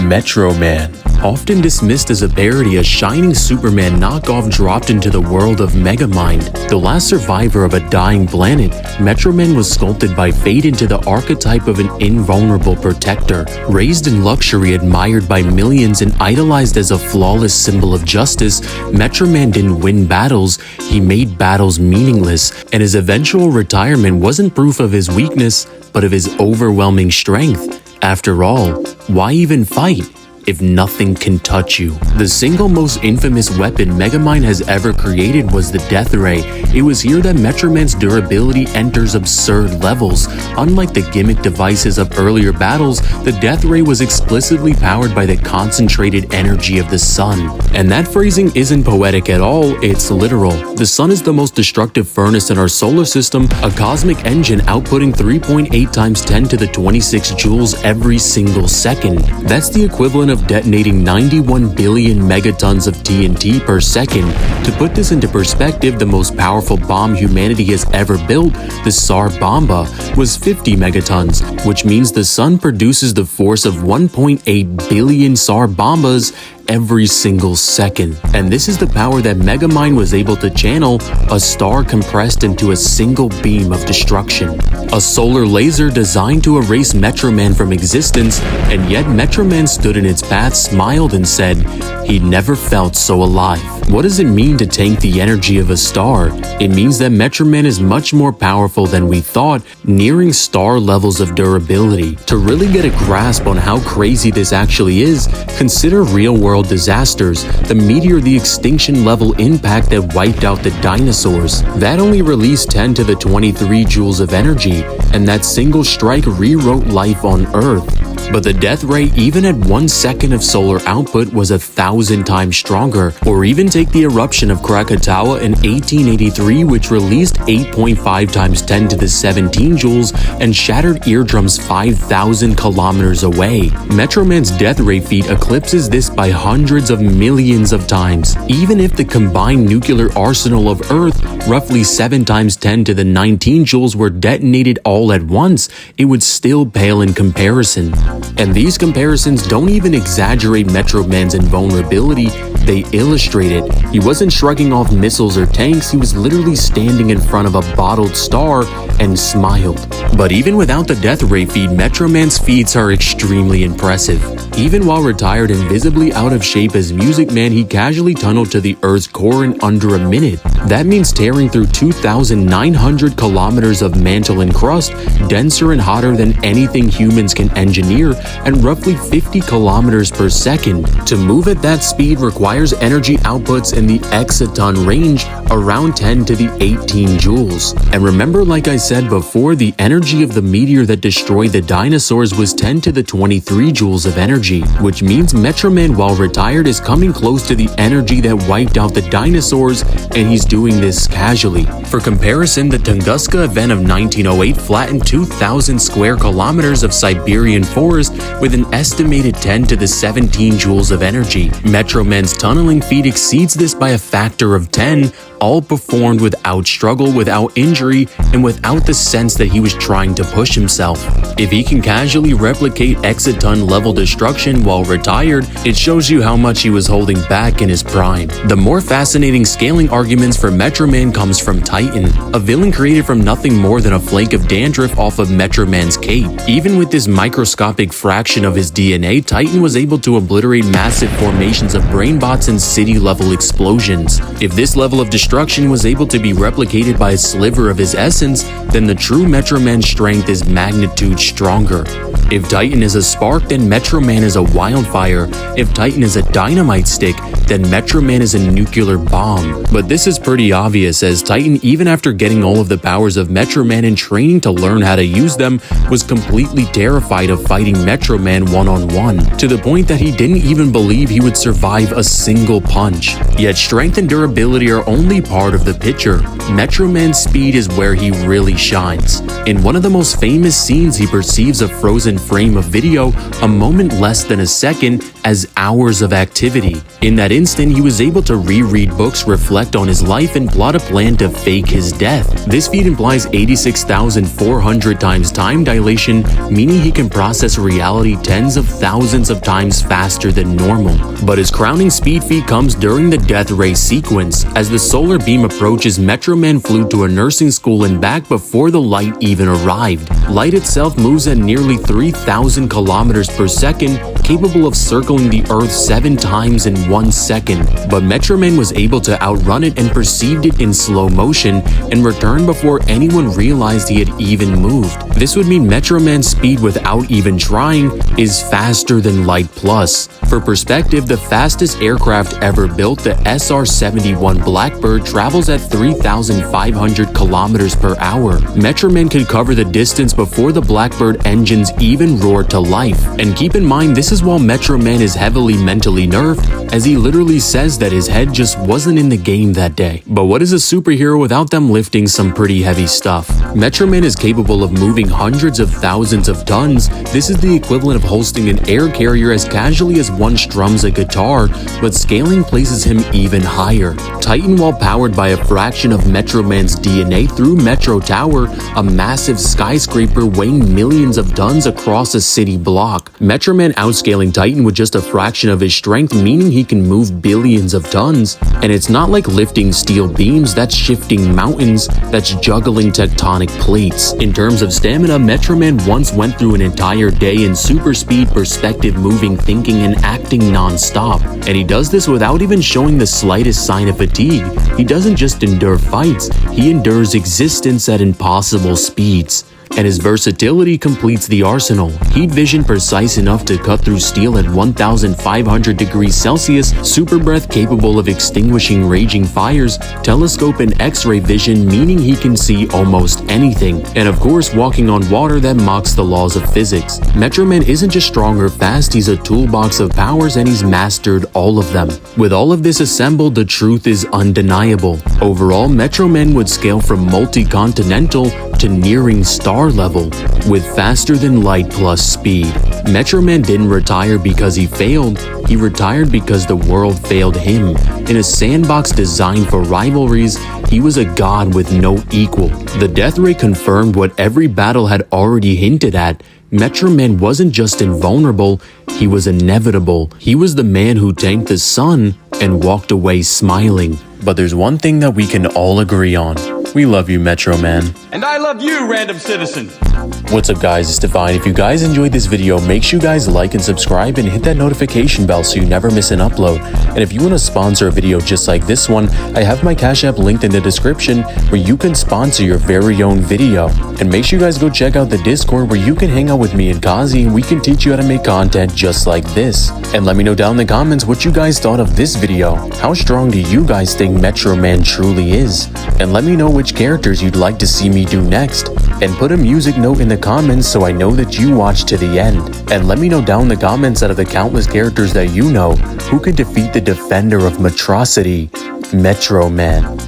Metroman. Often dismissed as a parody, a shining Superman knockoff dropped into the world of Megamind. The last survivor of a dying planet, Metroman was sculpted by fate into the archetype of an invulnerable protector. Raised in luxury, admired by millions, and idolized as a flawless symbol of justice, Metroman didn't win battles, he made battles meaningless, and his eventual retirement wasn't proof of his weakness, but of his overwhelming strength. After all, why even fight if nothing can touch you? The single most infamous weapon Megamind has ever created was the Death Ray. It was here that Metroman's durability enters absurd levels. Unlike the gimmick devices of earlier battles, the Death Ray was explicitly powered by the concentrated energy of the sun. And that phrasing isn't poetic at all, it's literal. The sun is the most destructive furnace in our solar system, a cosmic engine outputting 3.8 times 10 to the 26 joules every single second. That's the equivalent of detonating 91 billion megatons of TNT per second. To put this into perspective, the most powerful bomb humanity has ever built, the Tsar Bomba, was 50 megatons, which means the sun produces the force of 1.8 billion Tsar Bombas every single second. And this is the power that Megamind was able to channel, a star compressed into a single beam of destruction. A solar laser designed to erase Metroman from existence, and yet Metroman stood in its path, smiled, and said he'd never felt so alive. What does it mean to tank the energy of a star? It means that Metroman is much more powerful than we thought, nearing star levels of durability. To really get a grasp on how crazy this actually is, consider real-world disasters. The meteor, the extinction level impact that wiped out the dinosaurs. That only released 10 to the 23 joules of energy, and that single strike rewrote life on Earth. But the Death Ray, even at 1 second of solar output, was 1,000 times stronger. Or even take the eruption of Krakatoa in 1883, which released 8.5 times 10 to the 17 joules and shattered eardrums 5,000 kilometers away. Metroman's Death Ray feat eclipses this by hundreds of millions of times. Even if the combined nuclear arsenal of Earth, roughly 7 times 10 to the 19 joules, were detonated all at once, it would still pale in comparison. And these comparisons don't even exaggerate Metroman's invulnerability, they illustrate it. He wasn't shrugging off missiles or tanks, he was literally standing in front of a bottled star and smiled. But even without the Death Ray feat, Metroman's feats are extremely impressive. Even while retired and visibly out of shape as Music Man, he casually tunneled to the Earth's core in under a minute. That means tearing through 2,900 kilometers of mantle and crust, denser and hotter than anything humans can engineer, and roughly 50 kilometers per second. To move at that speed requires energy outputs in the exaton range, around 10 to the 18 joules. And remember, like I said before, the energy of the meteor that destroyed the dinosaurs was 10 to the 23 joules of energy, which means Metroman, while retired, is coming close to the energy that wiped out the dinosaurs, and he's doing this casually. For comparison, the Tunguska event of 1908 flattened 2,000 square kilometers of Siberian forest with an estimated 10 to the 17 joules of energy. Metroman's tunneling feat exceeds this by a factor of 10, all performed without struggle, without injury, and without the sense that he was trying to push himself. If he can casually replicate exaton level destruction while retired, it shows you how much he was holding back in his prime. The more fascinating scaling arguments for Metroman comes from Titan, a villain created from nothing more than a flake of dandruff off of Metroman's cape. Even with this microscopic fraction of his DNA, Titan was able to obliterate massive formations of brain bots and city-level explosions. If this level of destruction was able to be replicated by a sliver of his essence, then the true Metroman's strength is magnitude stronger. If Titan is a spark, then Metroman is a wildfire. If Titan is a dynamite stick, then Metroman is a nuclear bomb. But this is pretty obvious, as Titan, even after getting all of the powers of Metroman and training to learn how to use them, was completely terrified of fighting Metroman one-on-one, to the point that he didn't even believe he would survive a single punch. Yet strength and durability are only only part of the picture. Metroman's speed is where he really shines. In one of the most famous scenes, he perceives a frozen frame of video, a moment less than a second, as hours of activity. In that instant, he was able to reread books, reflect on his life, and plot a plan to fake his death. This feat implies 86,400 times time dilation, meaning he can process reality tens of thousands of times faster than normal. But his crowning speed feat comes during the death ray sequence. As the solar beam approaches, Metroman flew to a nursing school and back before the light even arrived. Light itself moves at nearly 3,000 kilometers per second, capable of circling the Earth 7 times in 1 second. But Metroman was able to outrun it and perceived it in slow motion and returned before anyone realized he had even moved. This would mean Metroman's speed without even trying is faster than light plus. For perspective, the fastest aircraft ever built, the SR-71 Blackbird, travels at 3,500 kilometers per hour. Metroman could cover the distance before the Blackbird engines even roared to life. And keep in mind, this is while Metroman is heavily mentally nerfed, as he literally says that his head just wasn't in the game that day. But what is a superhero without them lifting some pretty heavy stuff? Metroman is capable of moving hundreds of thousands of tons. This is the equivalent of hosting an air carrier as casually as one strums a guitar, but scaling places him even higher. Titan, while powered by a fraction of Metroman's DNA through Metro Tower, a massive skyscraper weighing millions of tons across a city block. Metroman outscaling Titan with just a fraction of his strength, meaning he can move billions of tons. And it's not like lifting steel beams, that's shifting mountains, that's juggling tectonic plates. In terms of stamina, Metroman once went through an entire day in super speed, perspective moving, thinking, and acting non-stop. And he does this without even showing the slightest sign of fatigue. He doesn't just endure fights, he endures existence at impossible speeds. And his versatility completes the arsenal. Heat vision precise enough to cut through steel at 1,500 degrees Celsius, super breath capable of extinguishing raging fires, telescope and X-ray vision, meaning he can see almost anything, and of course walking on water that mocks the laws of physics. Metroman isn't just strong or fast, he's a toolbox of powers and he's mastered all of them. With all of this assembled, the truth is undeniable. Overall, Metroman would scale from multi-continental to nearing star level with faster than light plus speed. Metroman didn't retire because he failed, he retired because the world failed him. In a sandbox designed for rivalries, he was a god with no equal. The death ray confirmed what every battle had already hinted at. Metroman wasn't just invulnerable, he was inevitable. He was the man who tanked the sun and walked away smiling. But there's one thing that we can all agree on. We love you, Metroman. And I love you, random citizen. What's up, guys? It's Divine. If you guys enjoyed this video, make sure you guys like and subscribe and hit that notification bell so you never miss an upload. And if you want to sponsor a video just like this one, I have my Cash App linked in the description where you can sponsor your very own video. And make sure you guys go check out the Discord where you can hang out with me and Kazi and we can teach you how to make content just like this. And let me know down in the comments what you guys thought of this video. How strong do you guys think Metroman truly is? And let me know which characters you'd like to see me do next. And put a music note in the comments so I know that you watched to the end. And let me know down in the comments out of the countless characters that you know, who could defeat the defender of Metrocity, Metroman.